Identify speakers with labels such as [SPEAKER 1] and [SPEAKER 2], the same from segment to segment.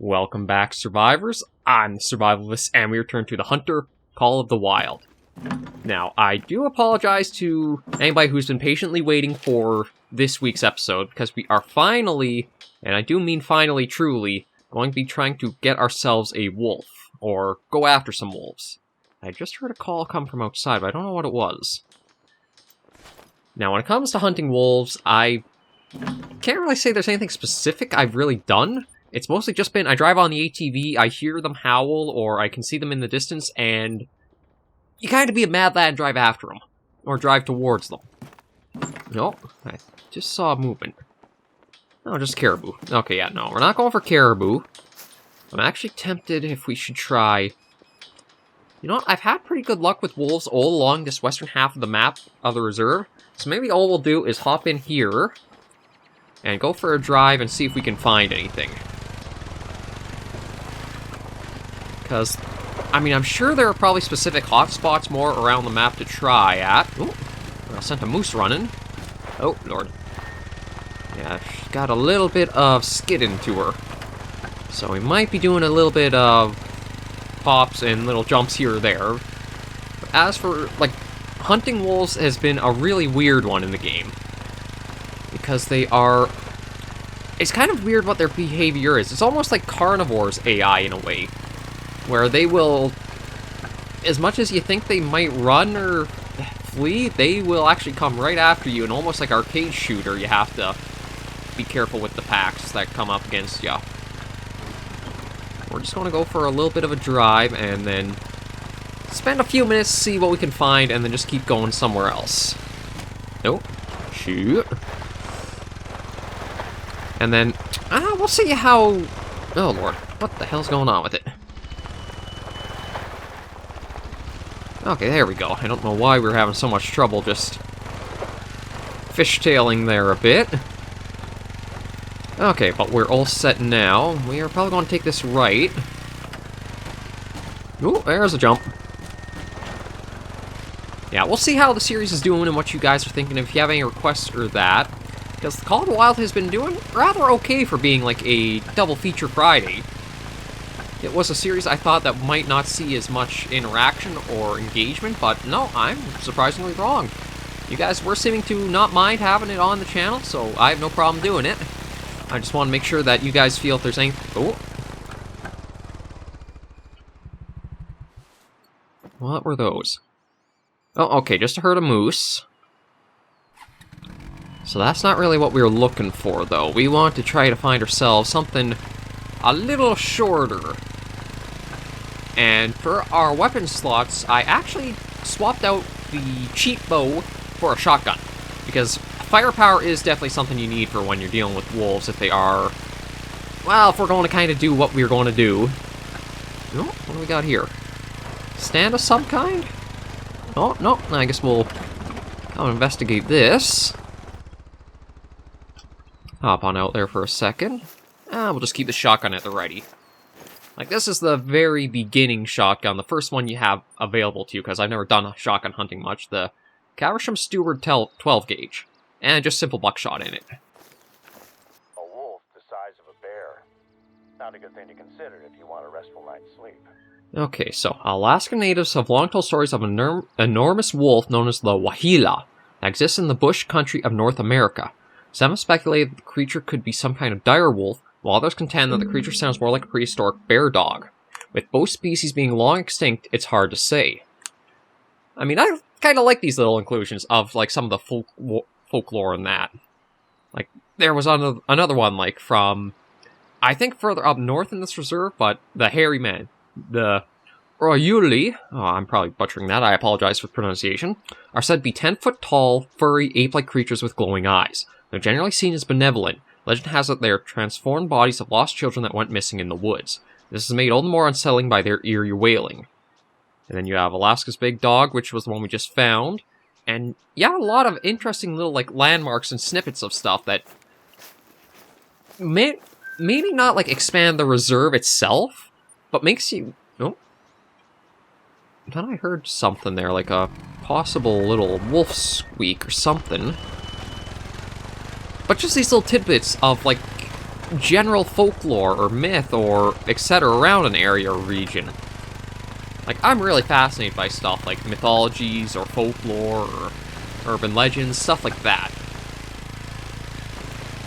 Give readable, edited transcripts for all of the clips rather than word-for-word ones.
[SPEAKER 1] Welcome back, survivors. I'm SurvivalVis, and we return to theHunter, Call of the Wild. Now, I do apologize to anybody who's been patiently waiting for this week's episode, because we are finally, and I do mean finally truly, going to be trying to get ourselves a wolf, or go after some wolves. I just heard a call come from outside, but I don't know what it was. Now, when it comes to hunting wolves, I can't really say there's anything specific I've really done. It's mostly just been, I drive on the ATV, I hear them howl, or I can see them in the distance, and you kind of be a mad lad and drive after them. Or drive towards them. No, I just saw movement. No, just caribou. Okay, yeah, no, we're not going for caribou. I'm actually tempted if we should try... You know what, I've had pretty good luck with wolves all along this western half of the map of the reserve, so maybe all we'll do is hop in here and go for a drive and see if we can find anything. Because, I mean, I'm sure there are probably specific hotspots more around the map to try at. Ooh, I sent a moose running. Oh, Lord. Yeah, she's got a little bit of skidding to her. So we might be doing a little bit of pops and little jumps here or there. But as for, like, hunting wolves has been a really weird one in the game. Because they are... It's kind of weird what their behavior is. It's almost like carnivores AI in a way. Where they will, as much as you think they might run or flee, they will actually come right after you, and almost like arcade shooter, you have to be careful with the packs that come up against you. We're just going to go for a little bit of a drive, and then spend a few minutes to see what we can find, and then just keep going somewhere else. Nope. Shoot. And then, we'll see how... Oh, Lord. What the hell's going on with it? Okay, there we go. I don't know why we were having so much trouble just fishtailing there a bit. Okay, but we're all set now. We are probably going to take this right. Ooh, there's a jump. Yeah, we'll see how the series is doing and what you guys are thinking. If you have any requests or that. Because the Call of the Wild has been doing rather okay for being like a double feature Friday. It was a series I thought that might not see as much interaction or engagement, but no, I'm surprisingly wrong. You guys were seeming to not mind having it on the channel, so I have no problem doing it. I just want to make sure that you guys feel if there's any... Oh. What were those? Oh, okay, just a herd of moose. So that's not really what we were looking for, though. We want to try to find ourselves something a little shorter. And for our weapon slots, I actually swapped out the cheap bow for a shotgun. Because firepower is definitely something you need for when you're dealing with wolves if they are... Well, if we're going to kind of do what we're going to do. Oh, what do we got here? Stand of some kind? Oh, no, I guess we'll come investigate this. Hop on out there for a second. We'll just keep the shotgun at the ready. Like, this is the very beginning shotgun, the first one you have available to you, because I've never done shotgun hunting much. The Caversham Steward 12 gauge, and just simple buckshot in it.
[SPEAKER 2] A wolf the size of a bear. Not a good thing to consider if you want a restful night's sleep.
[SPEAKER 1] Okay, so Alaska natives have long told stories of an enormous wolf known as the Wahila that exists in the bush country of North America. Some have speculated that the creature could be some kind of dire wolf, while others contend that the creature sounds more like a prehistoric bear dog. With both species being long extinct, it's hard to say. I mean, I kind of like these little inclusions of, like, some of the folklore in that. Like, there was another one, like, from, I think further up north in this reserve, but the hairy man, the Royuli, I'm probably butchering that, I apologize for pronunciation, are said to be 10-foot tall, furry, ape-like creatures with glowing eyes. They're generally seen as benevolent. Legend has it they are transformed bodies of lost children that went missing in the woods. This is made all the more unsettling by their eerie wailing. And then you have Alaska's Big Dog, which was the one we just found. And yeah, a lot of interesting little, like, landmarks and snippets of stuff that maybe not, like, expand the reserve itself, but makes you... Oh. Then I heard something there, like a possible little wolf squeak or something. But just these little tidbits of, like, general folklore or myth or etc. around an area or region. Like, I'm really fascinated by stuff like mythologies or folklore or urban legends, stuff like that.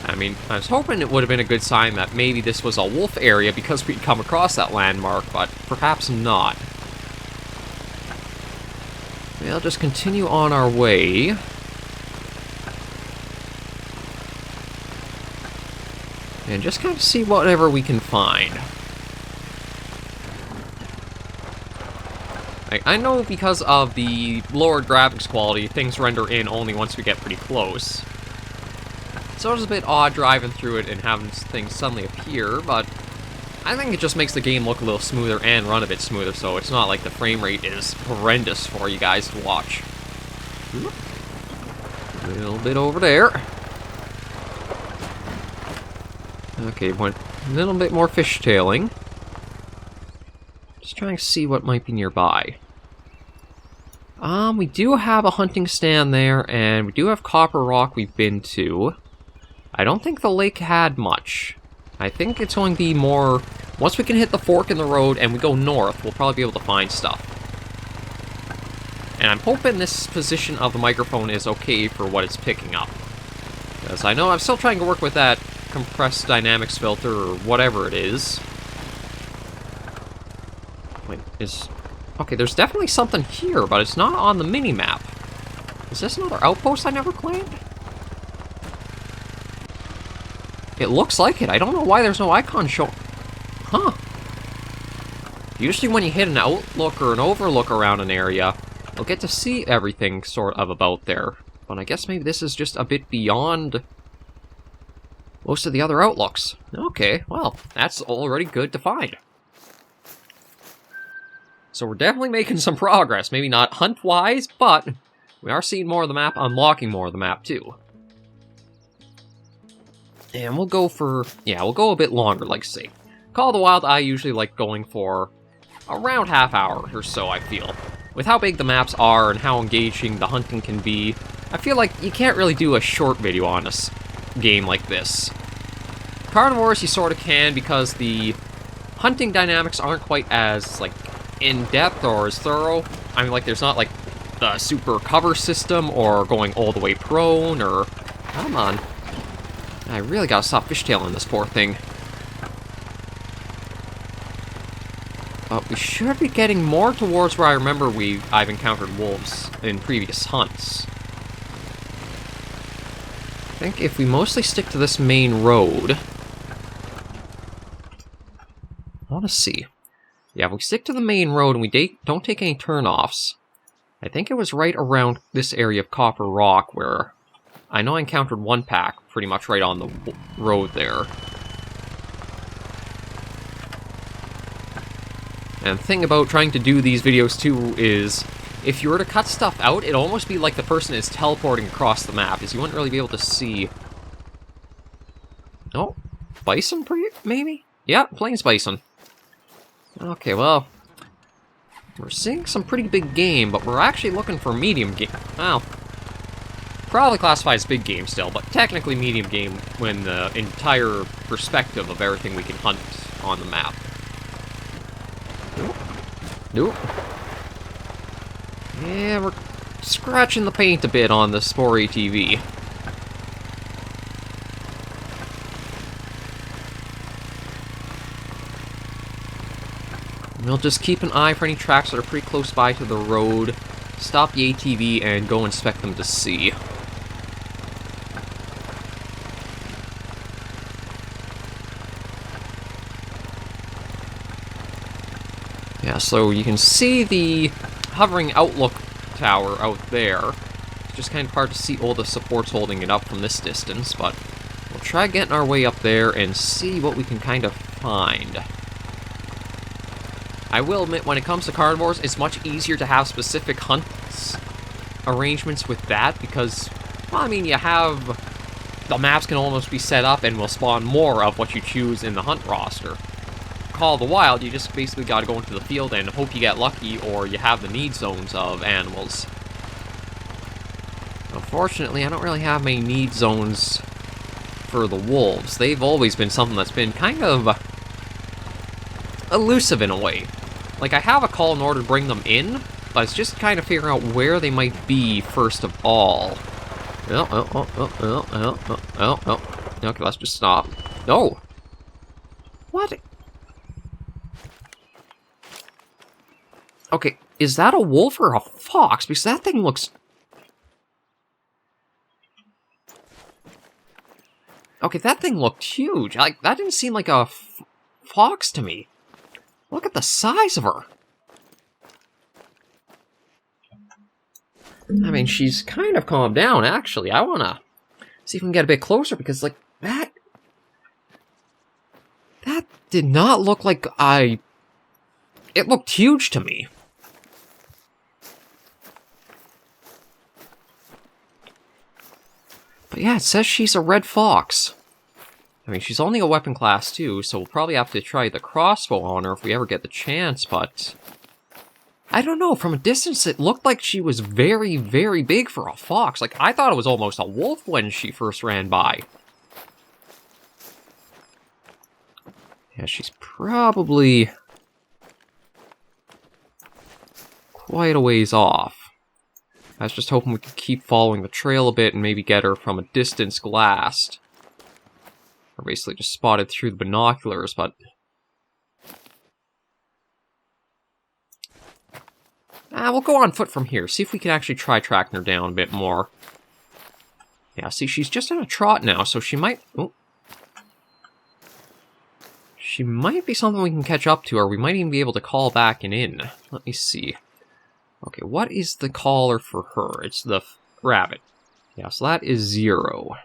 [SPEAKER 1] I mean, I was hoping it would have been a good sign that maybe this was a wolf area because we'd come across that landmark, but perhaps not. We'll just continue on our way. And just kind of see whatever we can find. I know because of the lower graphics quality, things render in only once we get pretty close. So it's a bit odd driving through it and having things suddenly appear, but I think it just makes the game look a little smoother and run a bit smoother, so it's not like the frame rate is horrendous for you guys to watch. A little bit over there. Okay, went a little bit more fishtailing. Just trying to see what might be nearby. We do have a hunting stand there, and we do have Copper Rock we've been to. I don't think the lake had much. I think it's going to be more... Once we can hit the fork in the road and we go north, we'll probably be able to find stuff. And I'm hoping this position of the microphone is okay for what it's picking up. Because I know I'm still trying to work with that compressed dynamics filter or whatever it is. Wait, is... Okay, there's definitely something here, but it's not on the mini-map. Is this another outpost I never claimed? It looks like it. I don't know why there's no icon show. Huh. Usually when you hit an outlook or an overlook around an area, you'll get to see everything sort of about there. But I guess maybe this is just a bit beyond most of the other outlooks. Okay, well, that's already good to find. So we're definitely making some progress. Maybe not hunt-wise, but we are seeing more of the map, unlocking more of the map, too. And we'll go for... Yeah, we'll go a bit longer, like I say. Call of the Wild, I usually like going for around half hour or so, I feel. With how big the maps are and how engaging the hunting can be, I feel like you can't really do a short video on a game like this. Carnivores you sort of can because the hunting dynamics aren't quite as, like, in-depth or as thorough. I mean, like, there's not, like, the super cover system or going all the way prone or... Come on. I really gotta stop fishtailing this poor thing. But we should be getting more towards where I remember I've encountered wolves in previous hunts. I think if we mostly stick to this main road... I want to see. Yeah, if we stick to the main road and we don't take any turn-offs, I think it was right around this area of Copper Rock where I know I encountered one pack pretty much right on the road there. And the thing about trying to do these videos too is, if you were to cut stuff out, it'd almost be like the person is teleporting across the map, as you wouldn't really be able to see... Oh, bison maybe? Yeah, plains bison. Okay, well, we're seeing some pretty big game, but we're actually looking for medium game. Well, probably classified as big game still, but technically medium game when the entire perspective of everything we can hunt on the map. Nope. Yeah, we're scratching the paint a bit on the Spore ATV. We'll just keep an eye for any tracks that are pretty close by to the road, stop the ATV, and go inspect them to see. Yeah, so you can see the hovering outlook tower out there. It's just kind of hard to see all the supports holding it up from this distance, but we'll try getting our way up there and see what we can kind of find. I will admit, when it comes to carnivores, it's much easier to have specific hunts arrangements with that, because, well, I mean, you have... The maps can almost be set up and will spawn more of what you choose in the hunt roster. Call of the Wild, you just basically gotta go into the field and hope you get lucky, or you have the need zones of animals. Unfortunately, I don't really have many need zones for the wolves. They've always been something that's been kind of elusive in a way. Like, I have a call in order to bring them in, but it's just kind of figuring out where they might be first of all. Okay, let's just stop. No! What? Okay, is that a wolf or a fox? Because that thing looks... Okay, that thing looked huge. Like, that didn't seem like a fox to me. Look at the size of her. I mean, she's kind of calmed down, actually. I want to see if we can get a bit closer, because, like, that did not look like it looked huge to me. But yeah, it says she's a red fox. I mean, she's only a weapon class 2, so we'll probably have to try the crossbow on her if we ever get the chance, but... I don't know, from a distance it looked like she was very, very big for a fox. Like, I thought it was almost a wolf when she first ran by. Yeah, she's probably quite a ways off. I was just hoping we could keep following the trail a bit and maybe get her from a distance glassed. Or basically just spotted through the binoculars, but... we'll go on foot from here, see if we can actually try tracking her down a bit more. Yeah, see, she's just in a trot now, so she might... Oh. She might be something we can catch up to, or we might even be able to call back and in. Let me see. Okay, what is the caller for her? It's the rabbit. Yeah, so that is 0.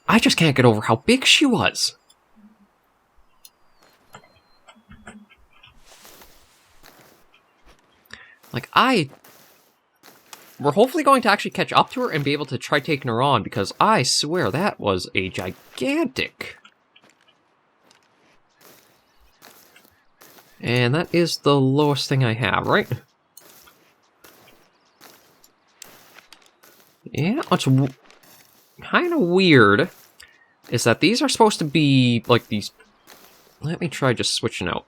[SPEAKER 1] I just can't get over how big she was. Like, we're hopefully going to actually catch up to her and be able to try taking her on, because I swear that was a gigantic. And that is the lowest thing I have, right? Yeah, what's kind of weird is that these are supposed to be, like, these... Let me try just switching out.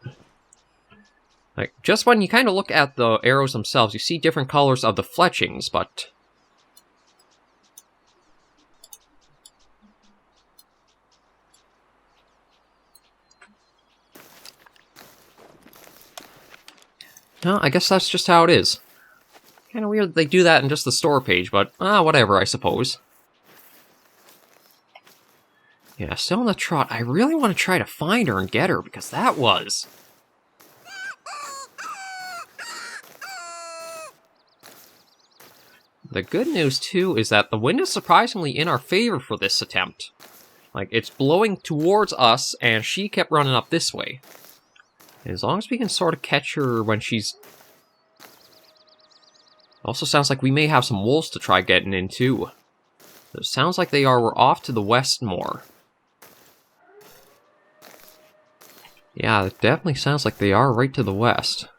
[SPEAKER 1] Like, just when you kind of look at the arrows themselves, you see different colors of the fletchings, but... No, I guess that's just how it is. Kind of weird that they do that in just the store page, but, whatever, I suppose. Yeah, still on the trot. I really want to try to find her and get her, because that was... The good news, too, is that the wind is surprisingly in our favor for this attempt. Like, it's blowing towards us, and she kept running up this way. As long as we can sort of catch her when she's... Also sounds like we may have some wolves to try getting in, too. It sounds like we're off to the west more. Yeah, it definitely sounds like they are right to the west.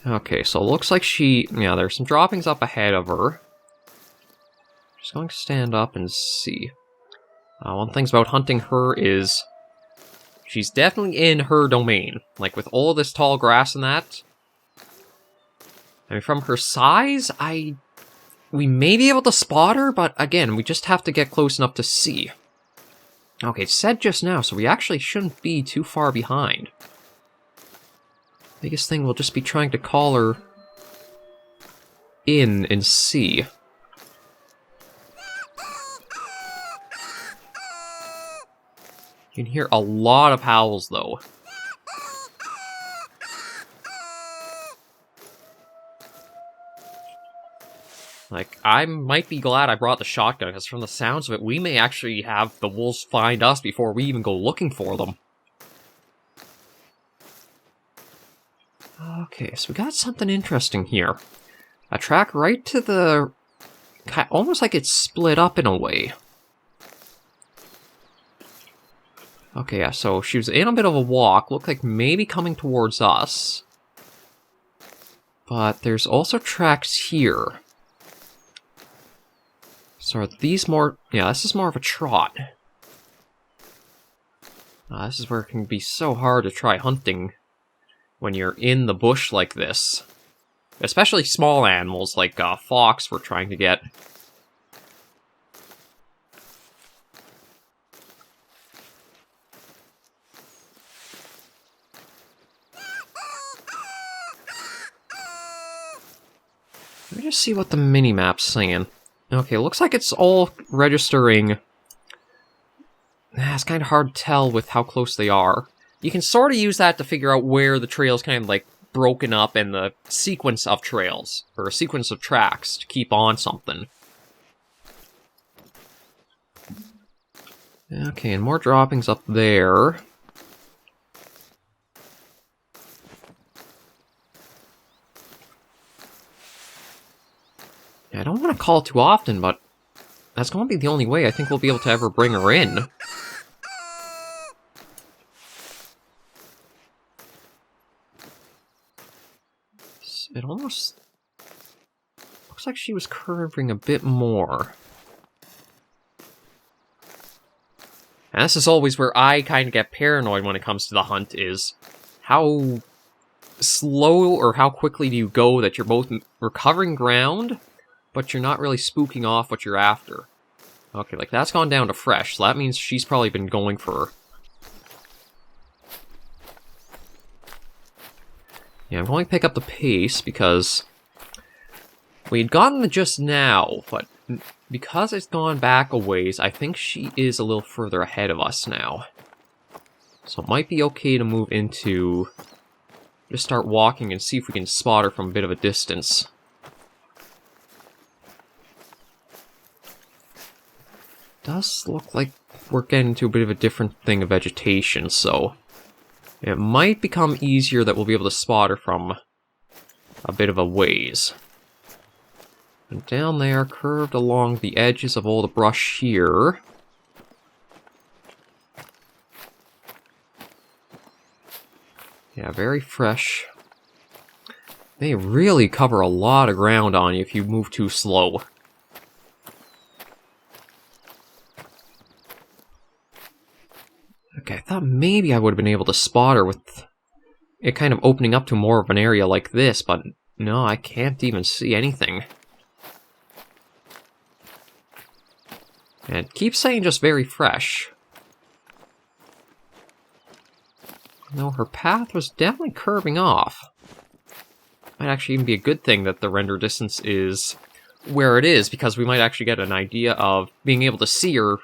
[SPEAKER 1] Okay, so it looks like yeah, there's some droppings up ahead of her. Just going to stand up and see. One thing about hunting her is she's definitely in her domain. Like, with all this tall grass and that. I mean, from her size, we may be able to spot her, but again, we just have to get close enough to see. Okay, it said just now, so we actually shouldn't be too far behind. Biggest thing will just be trying to call her in and see. You can hear a lot of howls, though. Like, I might be glad I brought the shotgun, because from the sounds of it, we may actually have the wolves find us before we even go looking for them. Okay, so we got something interesting here. A track right to the almost like it's split up in a way. Okay, yeah, so she was in a bit of a walk, looked like maybe coming towards us. But there's also tracks here. So are these more... Yeah, this is more of a trot. This is where it can be so hard to try hunting when you're in the bush like this. Especially small animals like fox we're trying to get. Let me just see what the mini-map's saying. Okay, looks like it's all registering... It's kind of hard to tell with how close they are. You can sort of use that to figure out where the trail's kind of like broken up and the sequence of trails, or a sequence of tracks to keep on something. Okay, and more droppings up there. I don't want to call too often, but that's going to be the only way I think we'll be able to ever bring her in. It almost looks like she was curving a bit more. And this is always where I kind of get paranoid when it comes to the hunt, is how slow or how quickly do you go that you're both recovering ground, but you're not really spooking off what you're after. Okay, like that's gone down to fresh, so that means she's probably been going for... Yeah, I'm going to pick up the pace because we'd gotten the just now, but because it's gone back a ways, I think she is a little further ahead of us now. So it might be okay to move into... Just start walking and see if we can spot her from a bit of a distance. Does look like we're getting into a bit of a different thing of vegetation, so... It might become easier that we'll be able to spot her from a bit of a ways. And down there, curved along the edges of all the brush here. Yeah, very fresh. They really cover a lot of ground on you if you move too slow. Okay, I thought maybe I would have been able to spot her with it kind of opening up to more of an area like this, but no, I can't even see anything. And it keeps saying just very fresh. No, her path was definitely curving off. Might actually even be a good thing that the render distance is where it is, because we might actually get an idea of being able to see her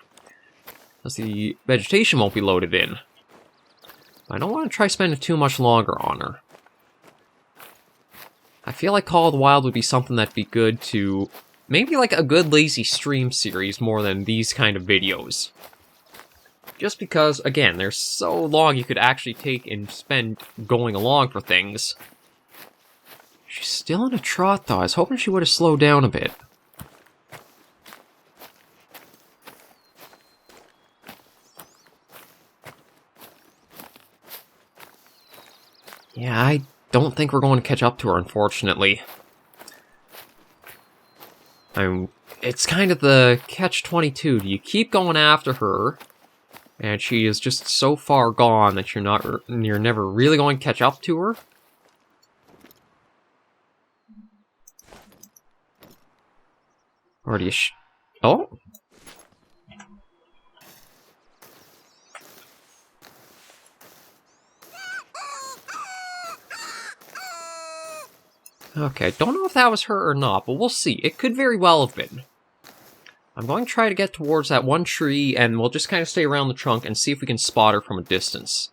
[SPEAKER 1] as the vegetation won't be loaded in. I don't want to try spending too much longer on her. I feel like Call of the Wild would be something that'd be good to... Maybe like a good lazy stream series more than these kind of videos. Just because, again, they're so long you could actually take and spend going along for things. She's still in a trot though. I was hoping she would have slowed down a bit. Yeah, I don't think we're going to catch up to her, unfortunately. It's kind of the catch-22. Do you keep going after her, and she is just so far gone that you're never really going to catch up to her? Or do you oh? Okay, I don't know if that was her or not, but we'll see. It could very well have been. I'm going to try to get towards that one tree, and we'll just kind of stay around the trunk and see if we can spot her from a distance.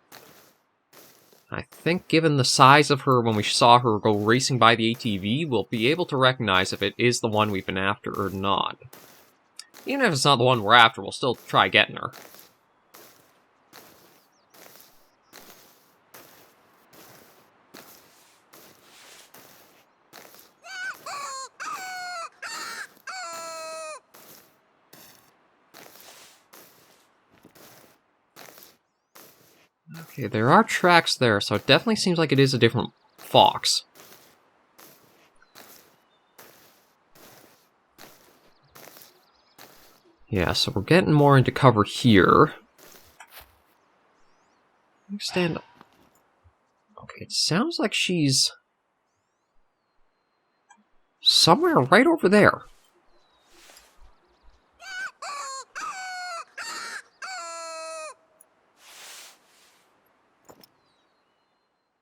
[SPEAKER 1] I think given the size of her when we saw her go racing by the ATV, we'll be able to recognize if it is the one we've been after or not. Even if it's not the one we're after, we'll still try getting her. Okay, there are tracks there, so it definitely seems like it is a different fox. Yeah, so we're getting more into cover here. Stand up. Okay, it sounds like she's somewhere right over there.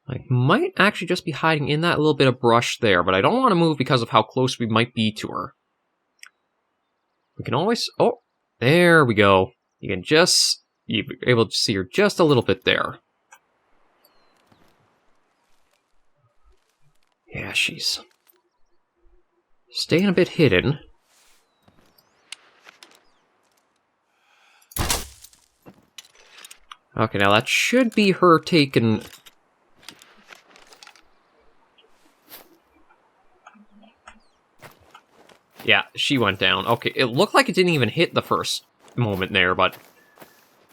[SPEAKER 1] I might actually just be hiding in that little bit of brush there, but I don't want to move because of how close we might be to her. We can always... Oh, there we go. You can just... You're able to see her just a little bit there. Yeah, she's staying a bit hidden. Okay, now that should be her taking... Yeah, she went down. Okay, it looked like it didn't even hit the first moment there, but...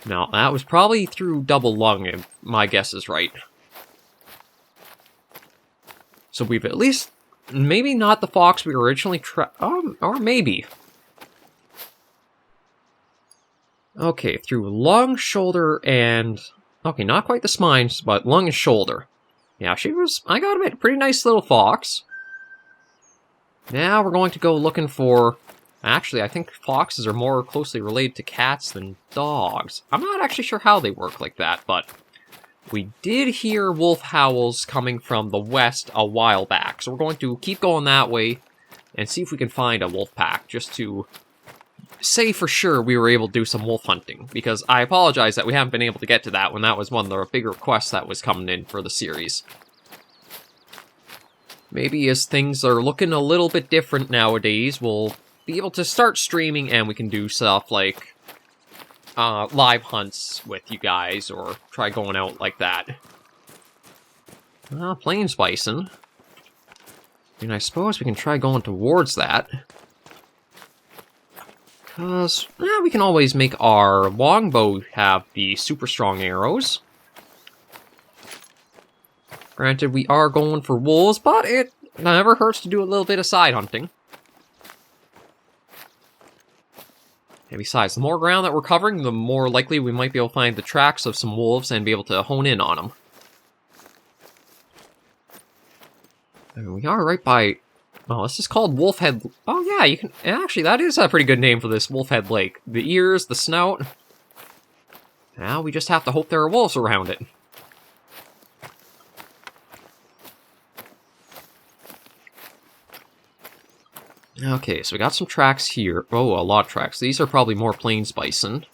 [SPEAKER 1] No, that was probably through double lung, if my guess is right. So we've at least... Maybe not the fox we originally or maybe. Okay, through lung, shoulder, and... Okay, not quite the spines, but lung and shoulder. Yeah, she was, I gotta admit, a pretty nice little fox. Now we're going to go looking for... Actually, I think foxes are more closely related to cats than dogs. I'm not actually sure how they work like that, but... We did hear wolf howls coming from the west a while back, so we're going to keep going that way and see if we can find a wolf pack, just to say for sure we were able to do some wolf hunting, because I apologize that we haven't been able to get to that when that was one of the big requests that was coming in for the series. Maybe as things are looking a little bit different nowadays, we'll be able to start streaming and we can do stuff like live hunts with you guys, or try going out like that. Plains bison. I mean, I suppose we can try going towards that. Because, we can always make our longbow have the super strong arrows. Granted, we are going for wolves, but it never hurts to do a little bit of side hunting. And besides, the more ground that we're covering, the more likely we might be able to find the tracks of some wolves and be able to hone in on them. And we are right by... Oh, this is called Wolfhead... Oh yeah, you can... Actually, that is a pretty good name for this Wolfhead Lake. The ears, the snout... Now we just have to hope there are wolves around it. Okay, so we got some tracks here. Oh, a lot of tracks. These are probably more plains bison.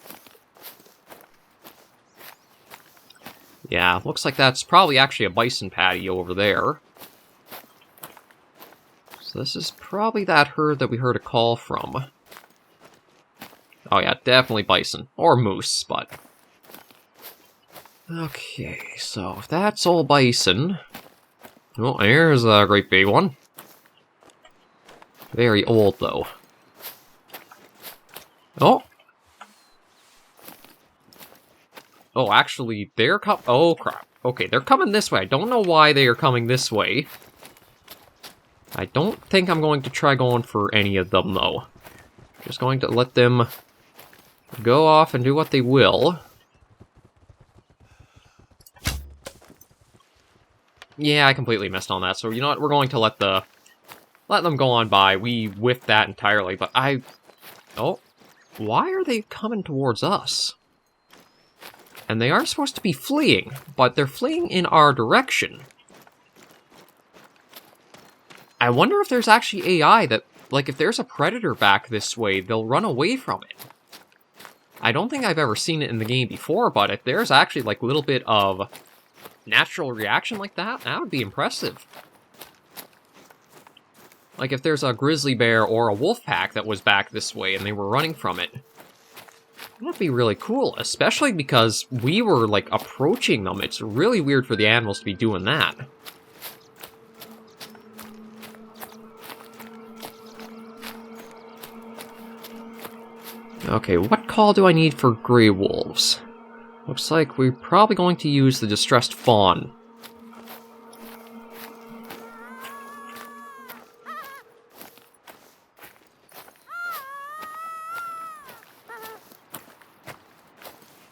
[SPEAKER 1] Yeah, looks like that's probably actually a bison patio over there. So this is probably that herd that we heard a call from. Oh yeah, definitely bison. Or moose, but... Okay, so if that's all bison... Oh, there's a great big one. Very old, though. Oh! Oh, actually, they're oh, crap. Okay, they're coming this way. I don't know why they are coming this way. I don't think I'm going to try going for any of them, though. Just going to let them go off and do what they will. Yeah, I completely missed on that, so you know what? We're going to let them go on by. We whiffed that entirely, but oh, why are they coming towards us? And they are supposed to be fleeing, but they're fleeing in our direction. I wonder if there's actually AI that, like, if there's a predator back this way, they'll run away from it. I don't think I've ever seen it in the game before, but if there's actually, like, a little bit of natural reaction like that, that would be impressive. Like, if there's a grizzly bear or a wolf pack that was back this way and they were running from it, that would be really cool, especially because we were, like, approaching them. It's really weird for the animals to be doing that. Okay, what call do I need for gray wolves? Looks like we're probably going to use the distressed fawn.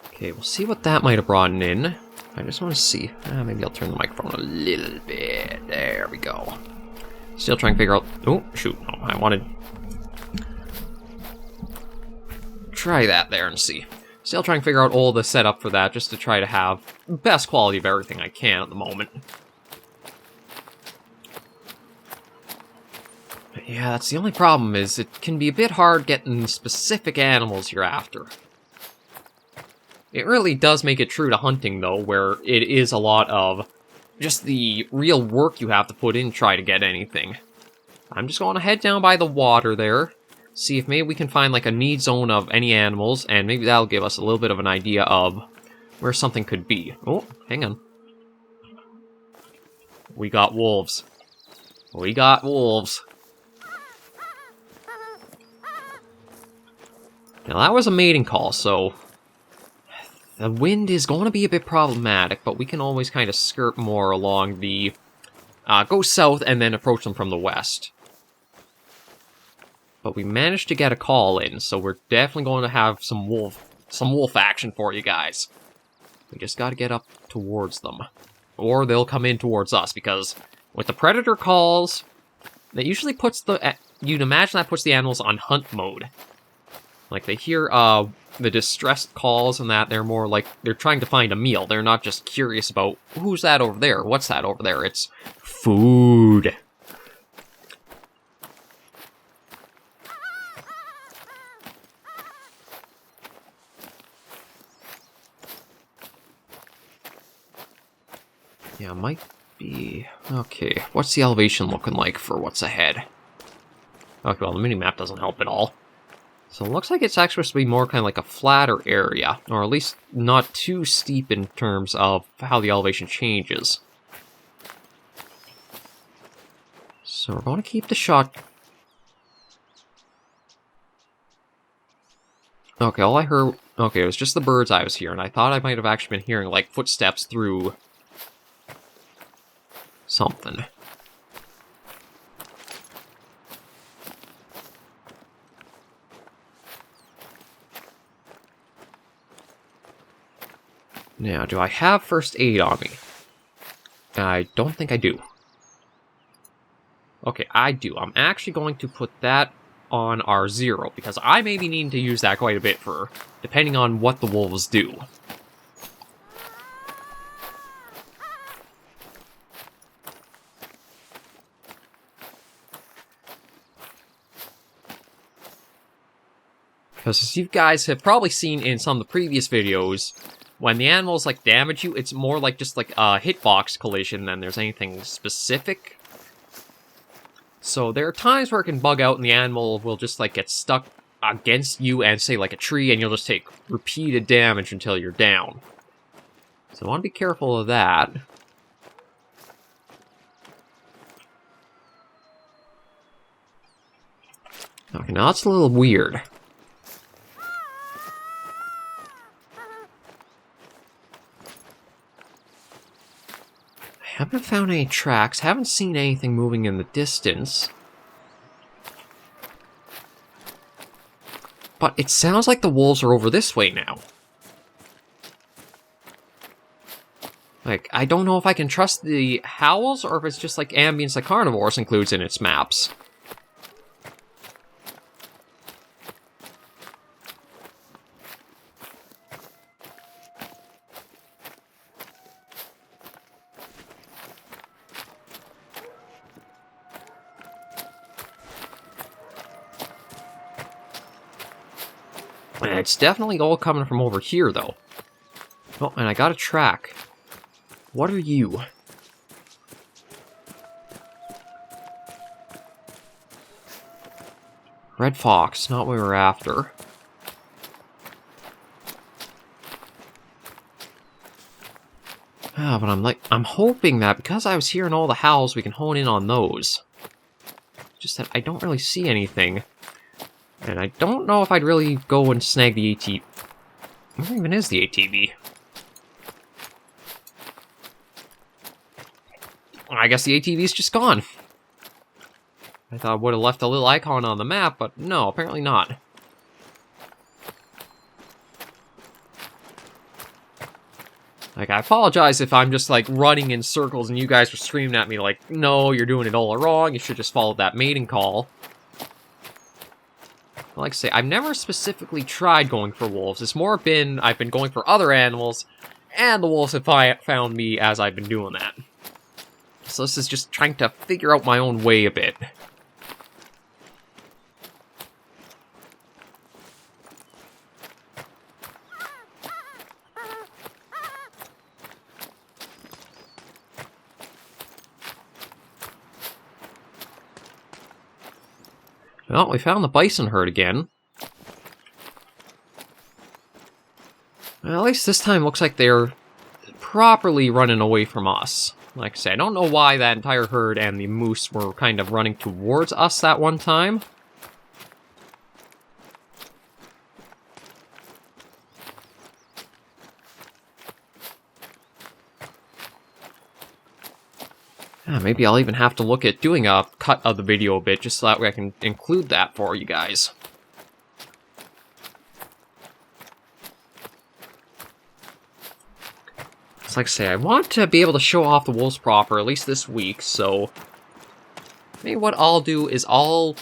[SPEAKER 1] Okay, we'll see what that might have brought in. I just want to see. Maybe I'll turn the microphone a little bit. There we go. Still trying to figure out... Oh, shoot. No, I wanted... Try that there and see. Still trying to figure out all the setup for that, just to try to have the best quality of everything I can at the moment. But yeah, that's the only problem, is it can be a bit hard getting specific animals you're after. It really does make it true to hunting, though, where it is a lot of just the real work you have to put in to try to get anything. I'm just going to head down by the water there, see if maybe we can find like a need zone of any animals, and maybe that'll give us a little bit of an idea of where something could be. Oh, hang on. We got wolves. We got wolves. Now that was a mating call, so the wind is going to be a bit problematic, but we can always kind of skirt more along the... go south and then approach them from the west. But we managed to get a call in, so we're definitely going to have some wolf action for you guys. We just got to get up towards them. Or they'll come in towards us, because with the predator calls, that usually puts the... You'd imagine that puts the animals on hunt mode. Like, they hear, the distressed calls and that, they're more like, they're trying to find a meal. They're not just curious about, who's that over there? What's that over there? It's food. Yeah, might be... Okay, what's the elevation looking like for what's ahead? Okay, well, the minimap doesn't help at all. So it looks like it's actually supposed to be more kind of like a flatter area, or at least not too steep in terms of how the elevation changes. So we're going to keep the shot. Okay, all I heard... Okay, it was just the birds I was hearing. I thought I might have actually been hearing, like, footsteps through... something. Now, do I have first aid on me? I don't think I do. Okay, I do. I'm actually going to put that on our 0, because I may be needing to use that quite a bit for, depending on what the wolves do. Because as you guys have probably seen in some of the previous videos, when the animals, like, damage you, it's more like just, like, a hitbox collision than there's anything specific. So there are times where it can bug out and the animal will just, like, get stuck against you and, say, like, a tree, and you'll just take repeated damage until you're down. So I want to be careful of that. Okay, now that's a little weird. Haven't found any tracks, haven't seen anything moving in the distance. But it sounds like the wolves are over this way now. Like, I don't know if I can trust the howls, or if it's just like ambience like Carnivores includes in its maps. It's definitely all coming from over here, though. Oh, and I got a track. What are you? Red fox, not what we were after. Ah, but I'm hoping that because I was hearing all the howls, we can hone in on those. Just that I don't really see anything. And I don't know if I'd really go and snag the ATV. Where even is the ATV? I guess the ATV's just gone. I thought I would have left a little icon on the map, but no, apparently not. Like, I apologize if I'm just, like, running in circles and you guys are screaming at me like, no, you're doing it all wrong, you should just follow that mating call. Like I say, I've never specifically tried going for wolves. It's more been, I've been going for other animals, and the wolves have found me as I've been doing that. So this is just trying to figure out my own way a bit. Well, we found the bison herd again. Well, at least this time looks like they're properly running away from us. Like I say, I don't know why that entire herd and the moose were kind of running towards us that one time. Maybe I'll even have to look at doing a cut of the video a bit, just so that way I can include that for you guys. It's like I say, I want to be able to show off the wolves proper, at least this week, so maybe what I'll do is I'll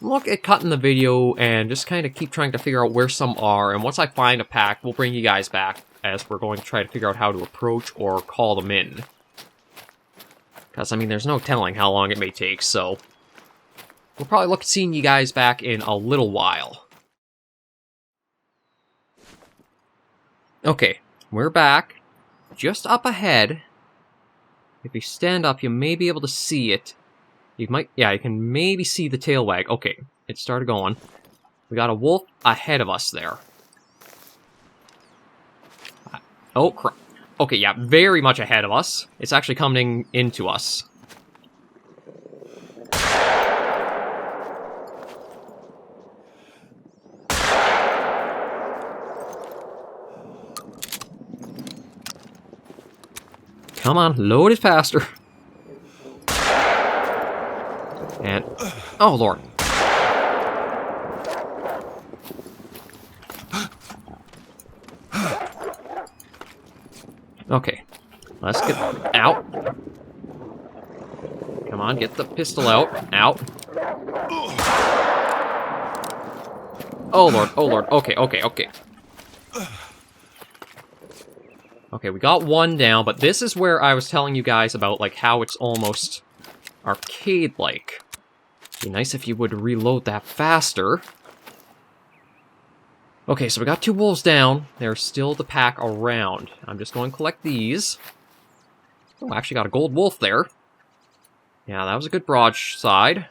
[SPEAKER 1] look at cutting the video and just kind of keep trying to figure out where some are, and once I find a pack, we'll bring you guys back as we're going to try to figure out how to approach or call them in. Because, I mean, there's no telling how long it may take, so we'll probably look at seeing you guys back in a little while. Okay, we're back. Just up ahead. If you stand up, you may be able to see it. You might, yeah, you can maybe see the tail wag. Okay, it started going. We got a wolf ahead of us there. Oh, crap. Okay, yeah, very much ahead of us. It's actually coming into us. Come on, load it faster. And, oh lord. Okay, let's get out. Come on, get the pistol out. Out. Oh lord, oh lord. Okay, okay, okay. Okay, we got one down, but this is where I was telling you guys about, like, how it's almost arcade-like. Be nice if you would reload that faster. Okay, so we got two wolves down. There's still the pack around. I'm just going to collect these. Oh, I actually got a gold wolf there. Yeah, that was a good broadside.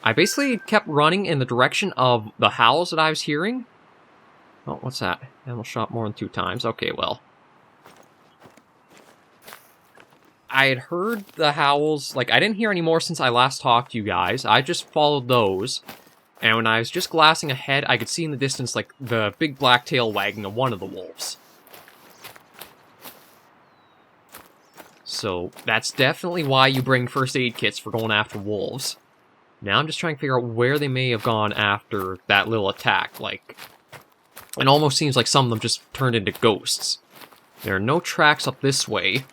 [SPEAKER 1] I basically kept running in the direction of the howls that I was hearing. Oh, what's that? Animal shot more than 2 times. Okay, well. I had heard the howls, like, I didn't hear any more since I last talked to you guys. I just followed those. And when I was just glassing ahead, I could see in the distance, like, the big black tail wagging of one of the wolves. So, that's definitely why you bring first aid kits for going after wolves. Now I'm just trying to figure out where they may have gone after that little attack, like... It almost seems like some of them just turned into ghosts. There are no tracks up this way.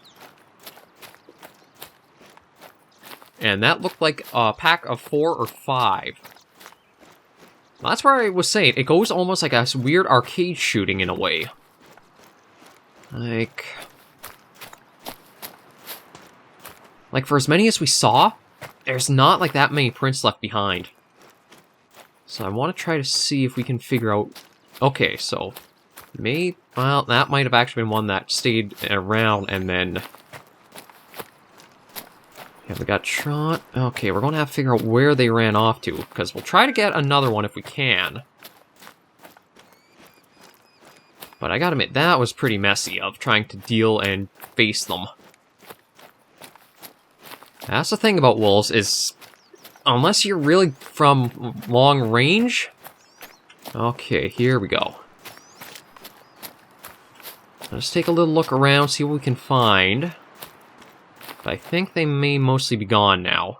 [SPEAKER 1] And that looked like a pack of 4 or 5. That's where I was saying, it goes almost like a weird arcade shooting in a way. Like for as many as we saw, there's not like that many prints left behind. So I want to try to see if we can figure out... Okay, so... Well, that might have actually been one that stayed around and then... Yeah, we got shot. Okay, we're going to have to figure out where they ran off to, because we'll try to get another one if we can. But I gotta admit, that was pretty messy, of trying to deal and face them. That's the thing about wolves, is... Unless you're really from long range... Okay, here we go. Let's take a little look around, see what we can find. But I think they may mostly be gone now.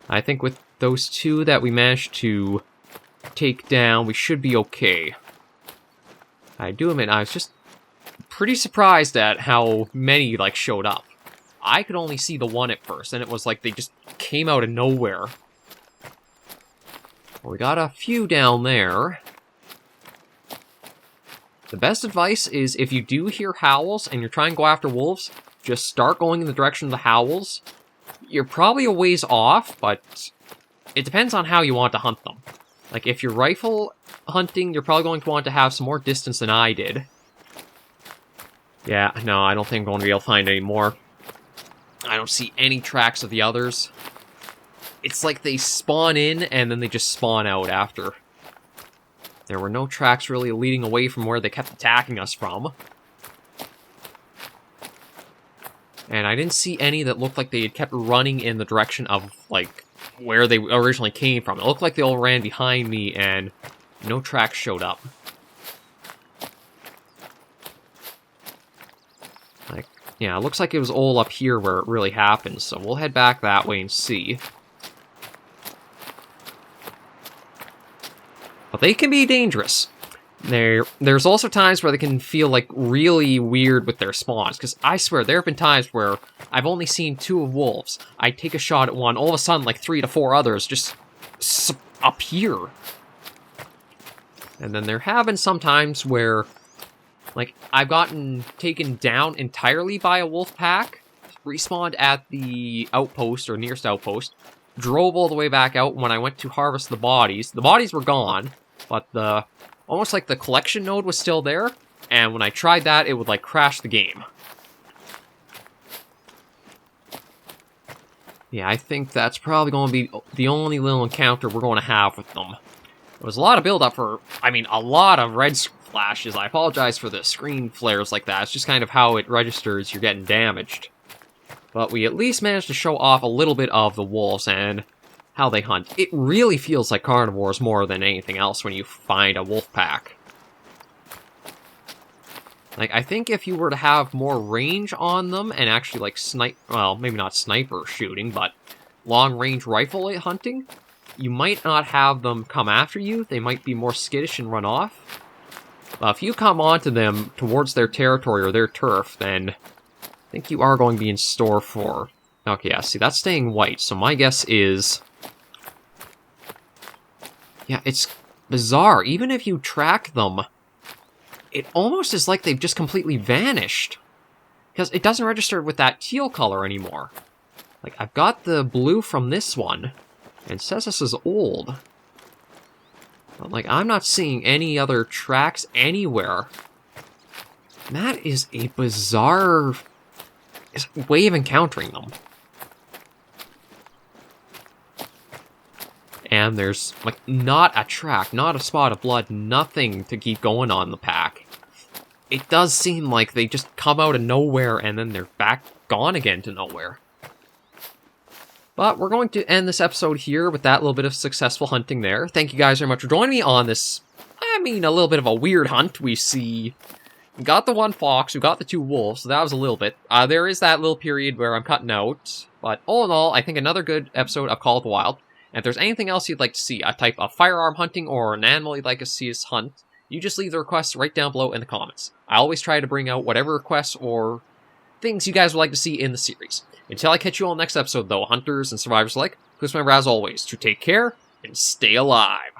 [SPEAKER 1] I think with those two that we managed to take down, we should be okay. I do admit, I was just pretty surprised at how many, like, showed up. I could only see the one at first, and it was like they just came out of nowhere. Well, we got a few down there. The best advice is if you do hear howls and you're trying to go after wolves, just start going in the direction of the howls. You're probably a ways off, but it depends on how you want to hunt them. Like, if you're rifle hunting, you're probably going to want to have some more distance than I did. Yeah, no, I don't think I'm going to be able to find any more. I don't see any tracks of the others. It's like they spawn in, and then they just spawn out after. There were no tracks really leading away from where they kept attacking us from. And I didn't see any that looked like they had kept running in the direction of, like, where they originally came from. It looked like they all ran behind me, and no tracks showed up. Like, yeah, it looks like it was all up here where it really happened, so we'll head back that way and see. But they can be dangerous. There's also times where they can feel, like, really weird with their spawns, because I swear, there have been times where I've only seen 2 wolves. I take a shot at one, all of a sudden, like, 3 to 4 others just appear. And then there have been some times where, like, I've gotten taken down entirely by a wolf pack, respawned at the outpost, or nearest outpost, drove all the way back out. When I went to harvest the bodies were gone, but almost like the collection node was still there, and when I tried that, it would, like, crash the game. Yeah, I think that's probably going to be the only little encounter we're going to have with them. There was a lot of build-up for, a lot of red flashes. I apologize for the screen flares like that. It's just kind of how it registers you're getting damaged. But we at least managed to show off a little bit of the wolves and how they hunt. It really feels like carnivores more than anything else when you find a wolf pack. Like, I think if you were to have more range on them and actually, like, well, maybe not sniper shooting, but long-range rifle hunting, you might not have them come after you. They might be more skittish and run off. If you come onto them towards their territory or their turf, then I think you are going to be in store for... Okay, yeah, see, that's staying white, so my guess is... Yeah, it's bizarre. Even if you track them, it almost is like they've just completely vanished. Because it doesn't register with that teal color anymore. Like, I've got the blue from this one, and it says this is old. But, like, I'm not seeing any other tracks anywhere. And that is a bizarre way of encountering them. And there's, like, not a track, not a spot of blood, nothing to keep going on the pack. It does seem like they just come out of nowhere and then they're back gone again to nowhere. But we're going to end this episode here with that little bit of successful hunting there. Thank you guys very much for joining me on this, a little bit of a weird hunt. We got the 1 fox, we got the 2 wolves, so that was a little bit. There is that little period where I'm cutting out, but all in all, I think another good episode of Call of the Wild. And if there's anything else you'd like to see, a type of firearm hunting or an animal you'd like to see us hunt, you just leave the requests right down below in the comments. I always try to bring out whatever requests or things you guys would like to see in the series. Until I catch you all next episode, though, hunters and survivors alike, please remember, as always, to take care and stay alive.